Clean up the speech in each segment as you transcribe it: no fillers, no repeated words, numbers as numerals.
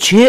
6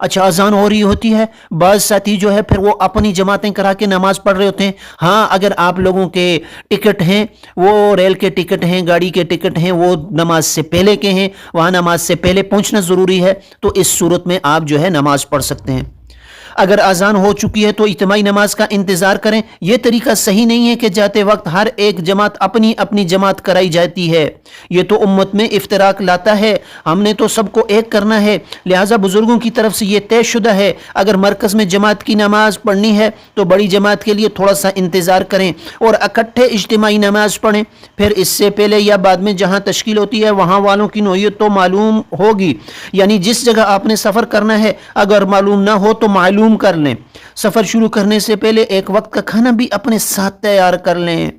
اچھا اذان ہو رہی ہوتی ہے، بعض ساتھی جو ہے پھر وہ اپنی جماعتیں کرا کے نماز پڑھ رہے ہوتے ہیں۔ ہاں اگر آپ لوگوں کے ٹکٹ ہیں، وہ ریل کے ٹکٹ ہیں، گاڑی کے ٹکٹ ہیں، وہ نماز سے پہلے کے ہیں، وہاں نماز سے پہلے پہنچنا ضروری ہے، تو اس صورت میں آپ جو ہے نماز پڑھ سکتے ہیں۔ اگر اذان ہو چکی ہے تو اجتماعی نماز کا انتظار کریں۔ یہ طریقہ صحیح نہیں ہے کہ جاتے وقت ہر ایک جماعت اپنی اپنی جماعت کرائی جاتی ہے، یہ تو امت میں افتراق لاتا ہے۔ ہم نے تو سب کو ایک کرنا ہے، لہٰذا بزرگوں کی طرف سے یہ طے شدہ ہے اگر مرکز میں جماعت کی نماز پڑھنی ہے تو بڑی جماعت کے لیے تھوڑا سا انتظار کریں اور اکٹھے اجتماعی نماز پڑھیں۔ پھر اس سے پہلے یا بعد میں جہاں تشکیل ہوتی ہے وہاں والوں کی نوعیت تو معلوم ہوگی، یعنی جس جگہ آپ نے سفر کرنا ہے اگر معلوم نہ ہو تو معلوم کر لیں۔ سفر شروع کرنے سے پہلے ایک وقت کا کھانا بھی اپنے ساتھ تیار کر لیں۔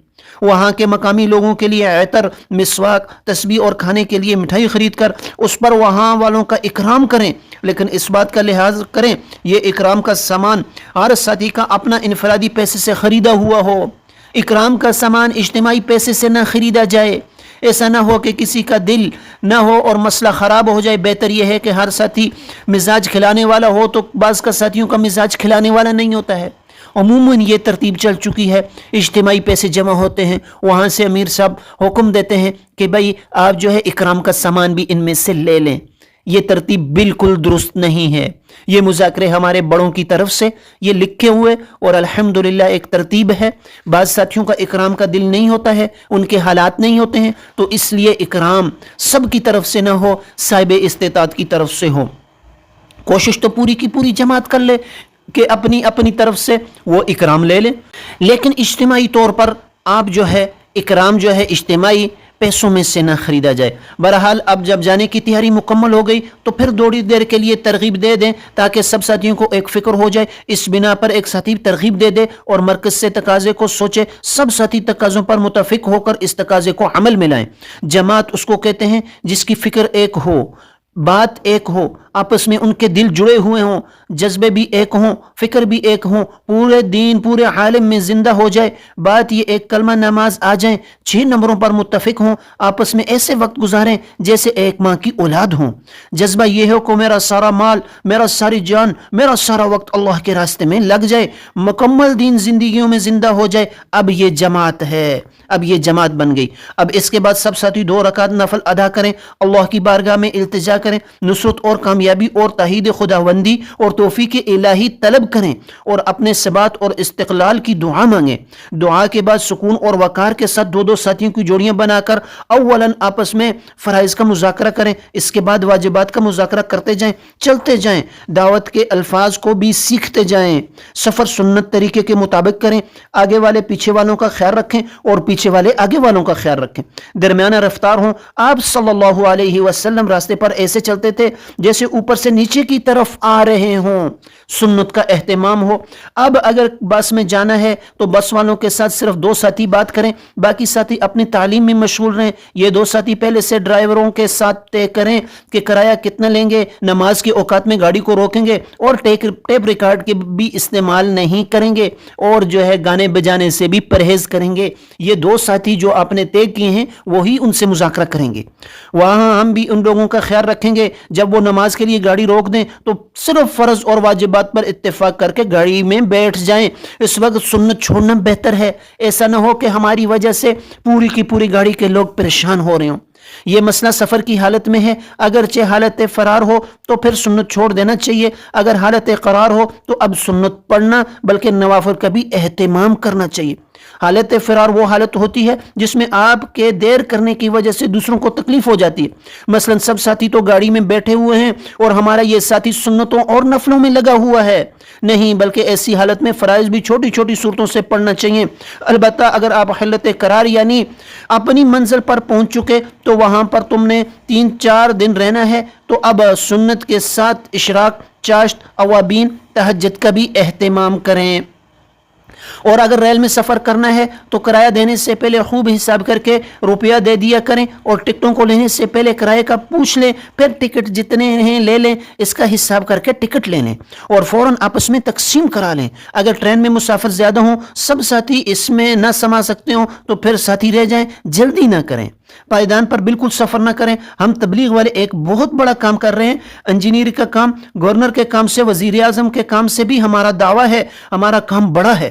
وہاں کے مقامی لوگوں کے لیے عطر، مسواک، تسبیح اور کھانے کے لیے مٹھائی خرید کر اس پر وہاں والوں کا اکرام کریں، لیکن اس بات کا لحاظ کریں یہ اکرام کا سامان ہر ساتھی کا اپنا انفرادی پیسے سے خریدا ہوا ہو۔ اکرام کا سامان اجتماعی پیسے سے نہ خریدا جائے، ایسا نہ ہو کہ کسی کا دل نہ ہو اور مسئلہ خراب ہو جائے۔ بہتر یہ ہے کہ ہر ساتھی مزاج کھلانے والا ہو، تو بعض کا ساتھیوں کا مزاج کھلانے والا نہیں ہوتا ہے۔ عموماً یہ ترتیب چل چکی ہے، اجتماعی پیسے جمع ہوتے ہیں، وہاں سے امیر صاحب حکم دیتے ہیں کہ بھائی آپ جو ہے اکرام کا سامان بھی ان میں سے لے لیں۔ یہ ترتیب بالکل درست نہیں ہے، یہ مذاکرے ہمارے بڑوں کی طرف سے یہ لکھے ہوئے اور الحمدللہ ایک ترتیب ہے۔ بعض ساتھیوں کا اکرام کا دل نہیں ہوتا ہے، ان کے حالات نہیں ہوتے ہیں، تو اس لیے اکرام سب کی طرف سے نہ ہو، صاحب استطاعت کی طرف سے ہو۔ کوشش تو پوری کی پوری جماعت کر لے کہ اپنی اپنی طرف سے وہ اکرام لے لیں، لیکن اجتماعی طور پر آپ جو ہے اکرام جو ہے اجتماعی پیسوں میں سے نہ خریدا جائے۔ بہرحال اب جب جانے کی تیاری مکمل ہو گئی تو پھر تھوڑی دیر کے لیے ترغیب دے دیں تاکہ سب ساتھیوں کو ایک فکر ہو جائے۔ اس بنا پر ایک ساتھی ترغیب دے دے اور مرکز سے تقاضے کو سوچے، سب ساتھی تقاضوں پر متفق ہو کر اس تقاضے کو عمل میں لائیں۔ جماعت اس کو کہتے ہیں جس کی فکر ایک ہو، بات ایک ہو، آپس میں ان کے دل جڑے ہوئے ہوں، جذبے بھی ایک ہوں، فکر بھی ایک ہوں، پورے دین پورے عالم میں زندہ ہو جائے۔ بات یہ ایک کلمہ نماز آ جائیں، 6 نمبروں پر متفق ہوں، آپس میں ایسے وقت گزاریں جیسے ایک ماں کی اولاد ہوں۔ جذبہ یہ ہو کہ میرا سارا مال، میرا ساری جان، میرا سارا وقت اللہ کے راستے میں لگ جائے، مکمل دین زندگیوں میں زندہ ہو جائے۔ اب یہ جماعت ہے، اب یہ جماعت بن گئی۔ اب اس کے بعد سب ساتھی 2 رکعت نفل ادا کریں، اللہ کی بارگاہ میں التجا کریں، نصرت اور کامیابی اور تائید خداوندی اور توفیق الہی طلب کریں اور اپنے ثبات اور استقلال کی دعا مانگیں۔ دعا کے بعد سکون اور وقار کے ساتھ 2 ساتھیوں کی جوڑیاں بنا کر اولاً آپس میں فرائض کا مذاکرہ کریں، اس کے بعد واجبات کا مذاکرہ کرتے جائیں، چلتے جائیں، دعوت کے الفاظ کو بھی سیکھتے جائیں۔ سفر سنت طریقے کے مطابق کریں، آگے والے پیچھے والوں کا خیال رکھیں اور پیچھے والے آگے والوں کا خیال رکھیں، درمیانہ رفتار ہوں۔ آپ صلی اللہ علیہ وسلم راستے پر ایسے چلتے تھے جیسے اوپر سے نیچے کی طرف آ رہے ہوں، سنت کا اہتمام ہو۔ اب اگر بس میں جانا ہے تو بس والوں کے ساتھ صرف 2 ساتھی بات کریں، باقی ساتھی اپنی تعلیم میں مشغول رہیں۔ یہ 2 ساتھی پہلے سے ڈرائیوروں کے ساتھ طے کریں کہ کرایہ کتنا لیں گے، نماز کے اوقات میں گاڑی کو روکیں گے اور ٹیپ ریکارڈ کے بھی استعمال نہیں کریں گے اور جو ہے گانے بجانے سے بھی پرہیز کریں گے۔ یہ 2 ساتھی جو آپ نے طے کیے ہیں وہی ان سے مذاکرہ کریں گے۔ وہاں ہم بھی ان لوگوں کا خیال رکھیں گے، جب وہ نماز کے لیے گاڑی روک دیں تو صرف فرض اور واجبات پر اتفاق کر کے گاڑی میں بیٹھ جائیں۔ اس وقت سنت چھوڑنا بہتر ہے، ایسا نہ ہو کہ ہماری وجہ سے پوری کی پوری گاڑی کے لوگ پریشان ہو رہے ہوں۔ یہ مسئلہ سفر کی حالت میں ہے، اگرچہ حالت فرار ہو تو پھر سنت چھوڑ دینا چاہیے، اگر حالت قرار ہو تو اب سنت پڑھنا بلکہ نوافل کا بھی اہتمام کرنا چاہیے۔ حالت فرار وہ حالت ہوتی ہے جس میں آپ کے دیر کرنے کی وجہ سے دوسروں کو تکلیف ہو جاتی ہے۔ مثلا سب ساتھی تو گاڑی میں بیٹھے ہوئے ہیں اور ہمارا یہ ساتھی سنتوں اور نفلوں میں لگا ہوا ہے، نہیں بلکہ ایسی حالت میں فرائض بھی چھوٹی چھوٹی صورتوں سے پڑھنا چاہیے۔ البتہ اگر آپ حالت قرار یعنی اپنی منزل پر پہنچ چکے تو وہاں پر تم نے 3-4 دن رہنا ہے تو اب سنت کے ساتھ اشراق، چاشت، اوابین، تہجد کا بھی اہتمام کریں۔ اور اگر ریل میں سفر کرنا ہے تو کرایہ دینے سے پہلے خوب حساب کر کے روپیہ دے دیا کریں، اور ٹکٹوں کو لینے سے پہلے کرایہ کا پوچھ لیں، پھر ٹکٹ جتنے ہیں لے لیں، اس کا حساب کر کے ٹکٹ لے لیں اور فوراً آپس میں تقسیم کرا لیں۔ اگر ٹرین میں مسافر زیادہ ہوں، سب ساتھی اس میں نہ سما سکتے ہوں تو پھر ساتھی رہ جائیں، جلدی نہ کریں۔ پائیدان پر بالکل سفر نہ کریں۔ ہم تبلیغ والے ایک بہت بڑا کام کر رہے ہیں، انجینئر کا کام، گورنر کے کام سے، وزیر اعظم کے کام سے بھی ہمارا دعویٰ ہے ہمارا کام بڑا ہے۔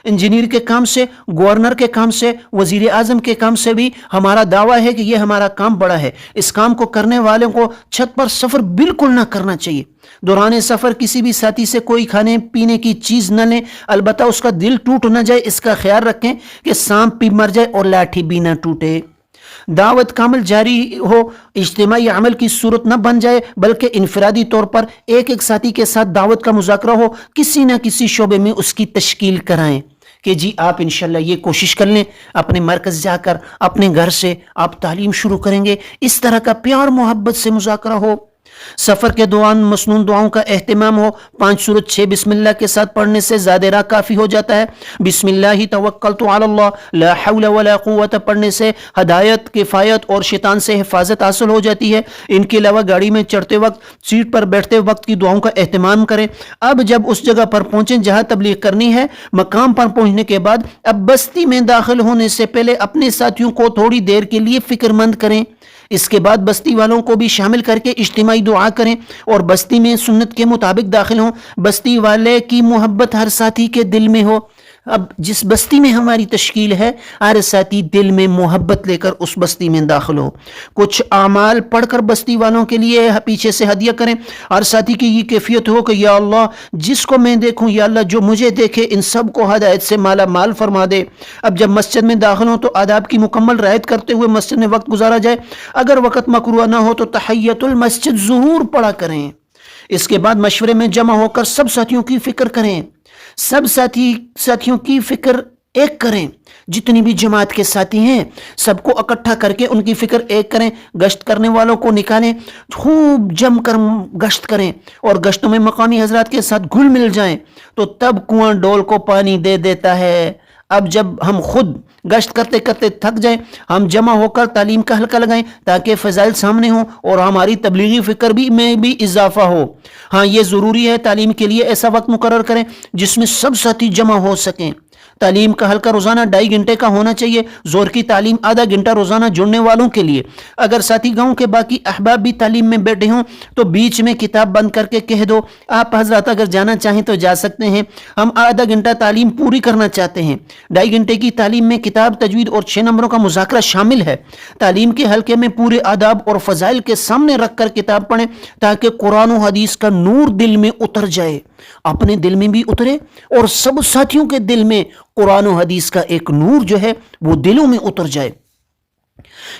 انجینئر کے کام سے، گورنر کے کام سے، وزیر اعظم کے کام سے بھی ہمارا دعویٰ ہے کہ یہ ہمارا کام بڑا ہے۔ اس کام کو کرنے والوں کو چھت پر سفر بالکل نہ کرنا چاہیے۔ دوران سفر کسی بھی ساتھی سے کوئی کھانے پینے کی چیز نہ لیں، البتہ اس کا دل ٹوٹ نہ جائے اس کا خیال رکھیں کہ سانپ بھی مر جائے اور لاٹھی بھی نہ ٹوٹے۔ دعوت کا عمل جاری ہو، اجتماعی عمل کی صورت نہ بن جائے، بلکہ انفرادی طور پر ایک ایک ساتھی کے ساتھ دعوت کا مذاکرہ ہو، کسی نہ کسی شعبے میں اس کی تشکیل کرائیں کہ جی آپ انشاءاللہ یہ کوشش کر لیں، اپنے مرکز جا کر اپنے گھر سے آپ تعلیم شروع کریں گے، اس طرح کا پیار محبت سے مذاکرہ ہو۔ سفر کے دوران مسنون دعاؤں کا اہتمام ہو۔ 5 سورت 6 بسم اللہ کے ساتھ پڑھنے سے زیادہ راہ کافی ہو جاتا ہے۔ بسم اللہ توکلت علی اللہ لا حول ولا قوت پڑھنے سے ہدایت، کفایت اور شیطان سے حفاظت حاصل ہو جاتی ہے۔ ان کے علاوہ گاڑی میں چڑھتے وقت، سیٹ پر بیٹھتے وقت کی دعاؤں کا اہتمام کریں۔ اب جب اس جگہ پر پہنچیں جہاں تبلیغ کرنی ہے، مقام پر پہنچنے کے بعد اب بستی میں داخل ہونے سے پہلے اپنے ساتھیوں کو تھوڑی دیر کے لیے فکر مند کریں۔ اس کے بعد بستی والوں کو بھی شامل کر کے اجتماعی دعا کریں اور بستی میں سنت کے مطابق داخل ہوں۔ بستی والے کی محبت ہر ساتھی کے دل میں ہو۔ اب جس بستی میں ہماری تشکیل ہے، ہر ساتھی دل میں محبت لے کر اس بستی میں داخل ہو۔ کچھ اعمال پڑھ کر بستی والوں کے لیے پیچھے سے ہدیہ کریں۔ ہر ساتھی کی یہ کیفیت ہو کہ یا اللہ جس کو میں دیکھوں، یا اللہ جو مجھے دیکھے ان سب کو ہدایت سے مالا مال فرما دے۔ اب جب مسجد میں داخل ہوں تو آداب کی مکمل رعایت کرتے ہوئے مسجد میں وقت گزارا جائے۔ اگر وقت مقروہ نہ ہو تو تحیۃ المسجد ضرور پڑھا کریں۔ اس کے بعد مشورے میں جمع ہو کر سب ساتھیوں کی فکر کریں۔ سب ساتھیوں کی فکر ایک کریں۔ جتنی بھی جماعت کے ساتھی ہیں سب کو اکٹھا کر کے ان کی فکر ایک کریں۔ گشت کرنے والوں کو نکالیں، خوب جم کر گشت کریں اور گشتوں میں مقامی حضرات کے ساتھ گھل مل جائیں تو تب کنواں ڈول کو پانی دے دیتا ہے۔ اب جب ہم خود گشت کرتے کرتے تھک جائیں، ہم جمع ہو کر تعلیم کا حلقہ لگائیں تاکہ فضائل سامنے ہوں اور ہماری تبلیغی فکر میں بھی اضافہ ہو۔ ہاں یہ ضروری ہے، تعلیم کے لیے ایسا وقت مقرر کریں جس میں سب ساتھی جمع ہو سکیں۔ تعلیم کا حلقہ روزانہ 2.5 گھنٹے کا ہونا چاہیے۔ زور کی تعلیم آدھا گھنٹہ روزانہ جڑنے والوں کے لیے۔ اگر ساتھی گاؤں کے باقی احباب بھی تعلیم میں بیٹھے ہوں تو بیچ میں کتاب بند کر کے کہہ دو آپ حضرات اگر جانا چاہیں تو جا سکتے ہیں، ہم آدھا گھنٹہ تعلیم پوری کرنا چاہتے ہیں۔ 2.5 گھنٹے کی تعلیم میں کتاب، تجوید اور 6 نمبروں کا مذاکرہ شامل ہے۔ تعلیم کے حلقے میں پورے آداب اور فضائل کے سامنے رکھ کر کتاب پڑھیں تاکہ قرآن و حدیث کا نور دل میں اتر جائے، اپنے دل میں بھی اترے اور سب ساتھیوں کے دل میں قرآن و حدیث کا ایک نور جو ہے وہ دلوں میں اتر جائے۔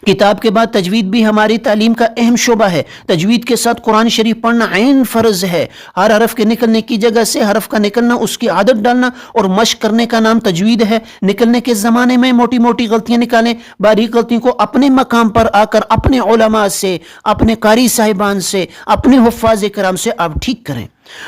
کتاب کے بعد تجوید بھی ہماری تعلیم کا اہم شعبہ ہے۔ تجوید کے ساتھ قرآن شریف پڑھنا عین فرض ہے۔ ہر حرف کے نکلنے کی جگہ سے حرف کا نکلنا، اس کی عادت ڈالنا اور مشق کرنے کا نام تجوید ہے۔ نکلنے کے زمانے میں موٹی موٹی غلطیاں نکالیں، باریک غلطیوں کو اپنے مقام پر آ کر اپنے علماء سے، اپنے قاری صاحبان سے، اپنے حفاظ کرام سے آپ ٹھیک کریں۔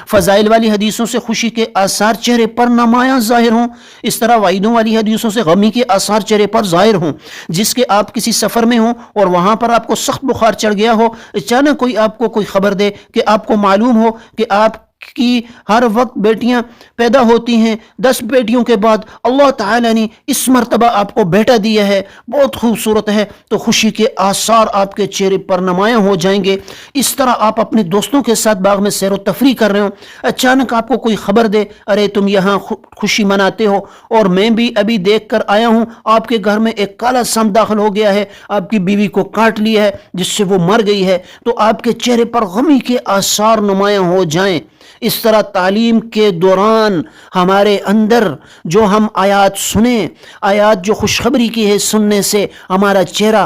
فضائل والی حدیثوں سے خوشی کے آثار چہرے پر نمایاں ظاہر ہوں، اس طرح وعیدوں والی حدیثوں سے غمی کے آثار چہرے پر ظاہر ہوں۔ جس کے آپ کسی سفر میں ہوں اور وہاں پر آپ کو سخت بخار چڑھ گیا ہو، اچانک کوئی آپ کو کوئی خبر دے کہ آپ کو معلوم ہو کہ آپ کی ہر وقت بیٹیاں پیدا ہوتی ہیں، 10 بیٹیوں کے بعد اللہ تعالیٰ نے اس مرتبہ آپ کو بیٹا دیا ہے، بہت خوبصورت ہے، تو خوشی کے آثار آپ کے چہرے پر نمایاں ہو جائیں گے۔ اس طرح آپ اپنے دوستوں کے ساتھ باغ میں سیر و تفریح کر رہے ہو، اچانک آپ کو کوئی خبر دے ارے تم یہاں خوشی مناتے ہو اور میں بھی ابھی دیکھ کر آیا ہوں آپ کے گھر میں ایک کالا سانپ داخل ہو گیا ہے، آپ کی بیوی کو کاٹ لیا ہے جس سے وہ مر گئی ہے، تو آپ کے چہرے پر غمی کے آثار نمایاں ہو جائیں۔ اس طرح تعلیم کے دوران ہمارے اندر جو ہم آیات سنیں، آیات جو خوشخبری کی ہے، سننے سے ہمارا چہرہ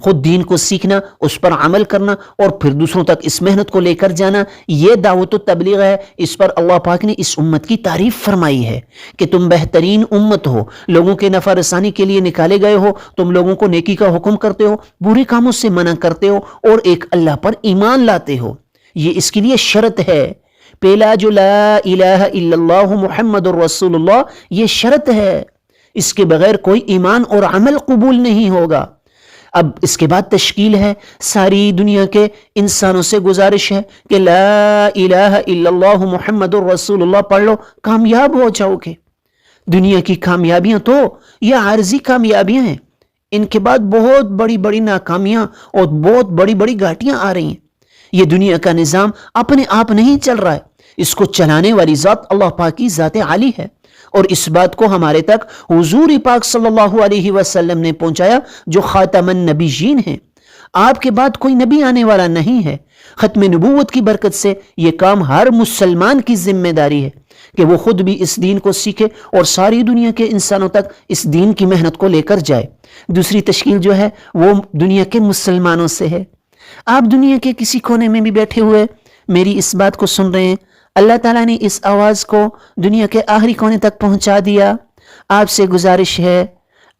خود دین کو سیکھنا، اس پر عمل کرنا اور پھر دوسروں تک اس محنت کو لے کر جانا، یہ دعوت و تبلیغ ہے۔ اس پر اللہ پاک نے اس امت کی تعریف فرمائی ہے کہ تم بہترین امت ہو، لوگوں کے نفع رسانی کے لیے نکالے گئے ہو، تم لوگوں کو نیکی کا حکم کرتے ہو، برے کاموں سے منع کرتے ہو اور ایک اللہ پر ایمان لاتے ہو۔ یہ اس کے لیے شرط ہے۔ پہلا جو لا الہ الا اللہ محمد الرسول اللہ، یہ شرط ہے، اس کے بغیر کوئی ایمان اور عمل قبول نہیں ہوگا۔ اب اس کے بعد تشکیل ہے۔ ساری دنیا کے انسانوں سے گزارش ہے کہ لا الہ الا اللہ محمد الرسول اللہ پڑھ لو، کامیاب ہو جاؤ گے۔ دنیا کی کامیابیاں تو یہ عارضی کامیابیاں ہیں، ان کے بعد بہت بڑی بڑی ناکامیاں اور بہت بڑی بڑی گھاٹیاں آ رہی ہیں۔ یہ دنیا کا نظام اپنے آپ نہیں چل رہا ہے، اس کو چلانے والی ذات اللہ پاک کی ذات عالی ہے، اور اس بات کو ہمارے تک حضور پاک صلی اللہ علیہ وسلم نے پہنچایا جو خاتم النبیین ہیں۔ آپ کے بعد کوئی نبی آنے والا نہیں ہے۔ ختم نبوت کی برکت سے یہ کام ہر مسلمان کی ذمہ داری ہے کہ وہ خود بھی اس دین کو سیکھے اور ساری دنیا کے انسانوں تک اس دین کی محنت کو لے کر جائے۔ دوسری تشکیل جو ہے وہ دنیا کے مسلمانوں سے ہے۔ آپ دنیا کے کسی کونے میں بھی بیٹھے ہوئے میری اس بات کو سن رہے ہیں، اللہ تعالیٰ نے اس آواز کو دنیا کے آخری کونے تک پہنچا دیا۔ آپ سے گزارش ہے،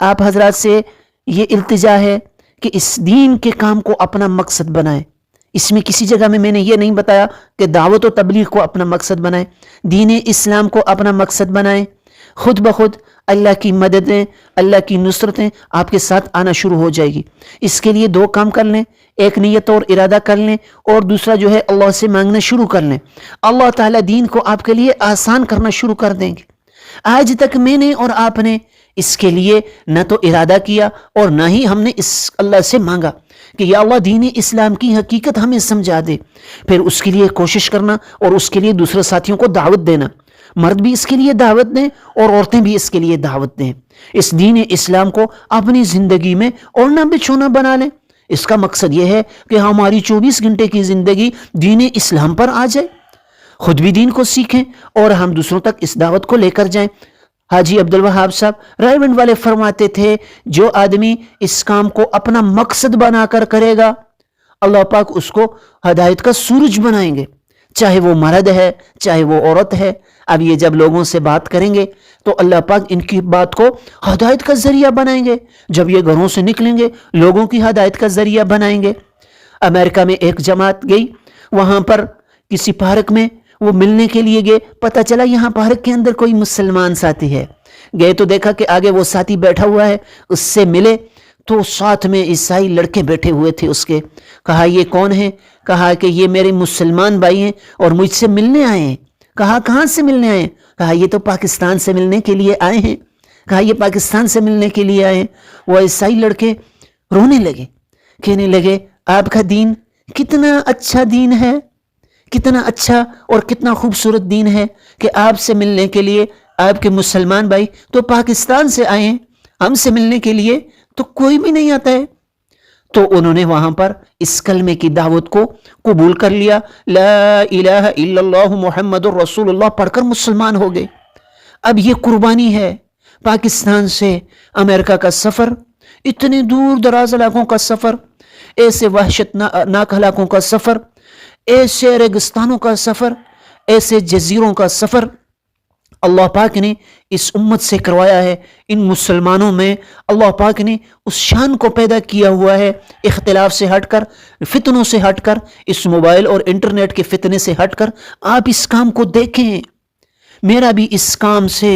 آپ حضرات سے یہ التجا ہے کہ اس دین کے کام کو اپنا مقصد بنائیں۔ اس میں کسی جگہ میں نے یہ نہیں بتایا کہ دعوت و تبلیغ کو اپنا مقصد بنائیں، دین اسلام کو اپنا مقصد بنائیں۔ خود بخود اللہ کی مددیں، اللہ کی نصرتیں آپ کے ساتھ آنا شروع ہو جائے گی۔ اس کے لیے دو کام کر لیں، ایک نیت اور ارادہ کر لیں، اور دوسرا جو ہے اللہ سے مانگنا شروع کر لیں۔ اللہ تعالیٰ دین کو آپ کے لیے آسان کرنا شروع کر دیں گے۔ آج تک میں نے اور آپ نے اس کے لیے نہ تو ارادہ کیا اور نہ ہی ہم نے اس اللہ سے مانگا کہ یا اللہ دین اسلام کی حقیقت ہمیں سمجھا دے، پھر اس کے لیے کوشش کرنا اور اس کے لیے دوسرے ساتھیوں کو دعوت دینا۔ مرد بھی اس کے لیے دعوت دیں اور عورتیں بھی اس کے لیے دعوت دیں۔ اس دین اسلام کو اپنی زندگی میں اور نہ بچھونا بنا لیں۔ اس کا مقصد یہ ہے کہ ہماری 24 گھنٹے کی زندگی دین اسلام پر آ جائے، خود بھی دین کو سیکھیں اور ہم دوسروں تک اس دعوت کو لے کر جائیں۔ حاجی عبدالوہاب صاحب رائے والے فرماتے تھے، جو آدمی اس کام کو اپنا مقصد بنا کر کرے گا، اللہ پاک اس کو ہدایت کا سورج بنائیں گے، چاہے وہ مرد ہے چاہے وہ عورت ہے۔ اب یہ جب لوگوں سے بات کریں گے تو اللہ پاک ان کی بات کو ہدایت کا ذریعہ بنائیں گے، جب یہ گھروں سے نکلیں گے لوگوں کی ہدایت کا ذریعہ بنائیں گے۔ امریکہ میں ایک جماعت گئی، وہاں پر کسی پارک میں وہ ملنے کے لیے گئے، پتہ چلا یہاں پارک کے اندر کوئی مسلمان ساتھی ہے۔ گئے تو دیکھا کہ آگے وہ ساتھی بیٹھا ہوا ہے، اس سے ملے تو ساتھ میں عیسائی لڑکے بیٹھے ہوئے تھے اس کے۔ کہا یہ کون ہیں؟ کہا کہ یہ میرے مسلمان بھائی ہیں اور مجھ سے ملنے آئے ہیں۔ کہا کہاں سے ملنے آئے ہیں؟ کہا یہ تو پاکستان سے ملنے کے لیے آئے ہیں۔ کہا یہ پاکستان سے ملنے کے لیے آئے ہیں۔ وہ عیسائی لڑکے رونے لگے، کہنے لگے آپ کا دین کتنا اچھا دین ہے، کتنا اچھا اور کتنا خوبصورت دین ہے کہ آپ سے ملنے کے لیے آپ کے مسلمان بھائی تو پاکستان سے آئے ہیں، ہم سے ملنے کے لیے تو کوئی بھی نہیں آتا ہے۔ تو انہوں نے وہاں پر اس کلمے کی دعوت کو قبول کر لیا، لا الہ الا اللہ محمد الرسول اللہ پڑھ کر مسلمان ہو گئے۔ اب یہ قربانی ہے، پاکستان سے امریکہ کا سفر، اتنے دور دراز علاقوں کا سفر، ایسے وحشتناک علاقوں کا سفر، ایسے ریگستانوں کا سفر، ایسے جزیروں کا سفر اللہ پاک نے اس امت سے کروایا ہے۔ ان مسلمانوں میں اللہ پاک نے اس شان کو پیدا کیا ہوا ہے، اختلاف سے ہٹ کر، فتنوں سے ہٹ کر، اس موبائل اور انٹرنیٹ کے فتنے سے ہٹ کر آپ اس کام کو دیکھیں۔ میرا بھی اس کام سے،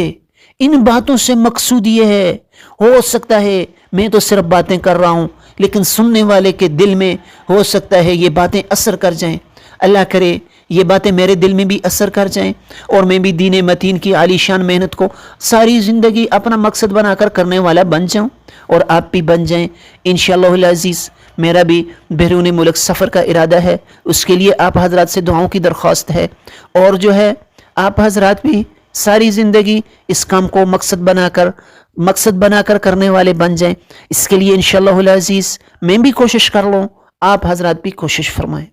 ان باتوں سے مقصود یہ ہے، ہو سکتا ہے میں تو صرف باتیں کر رہا ہوں لیکن سننے والے کے دل میں ہو سکتا ہے یہ باتیں اثر کر جائیں۔ اللہ کرے یہ باتیں میرے دل میں بھی اثر کر جائیں اور میں بھی دین متین کی عالی شان محنت کو ساری زندگی اپنا مقصد بنا کر کرنے والا بن جاؤں اور آپ بھی بن جائیں انشاءاللہ العزیز۔ میرا بھی بیرون ملک سفر کا ارادہ ہے، اس کے لیے آپ حضرات سے دعاؤں کی درخواست ہے، اور جو ہے آپ حضرات بھی ساری زندگی اس کام کو مقصد بنا کر کرنے والے بن جائیں۔ اس کے لیے انشاءاللہ العزیز میں بھی کوشش کر لوں، آپ حضرات بھی کوشش فرمائیں۔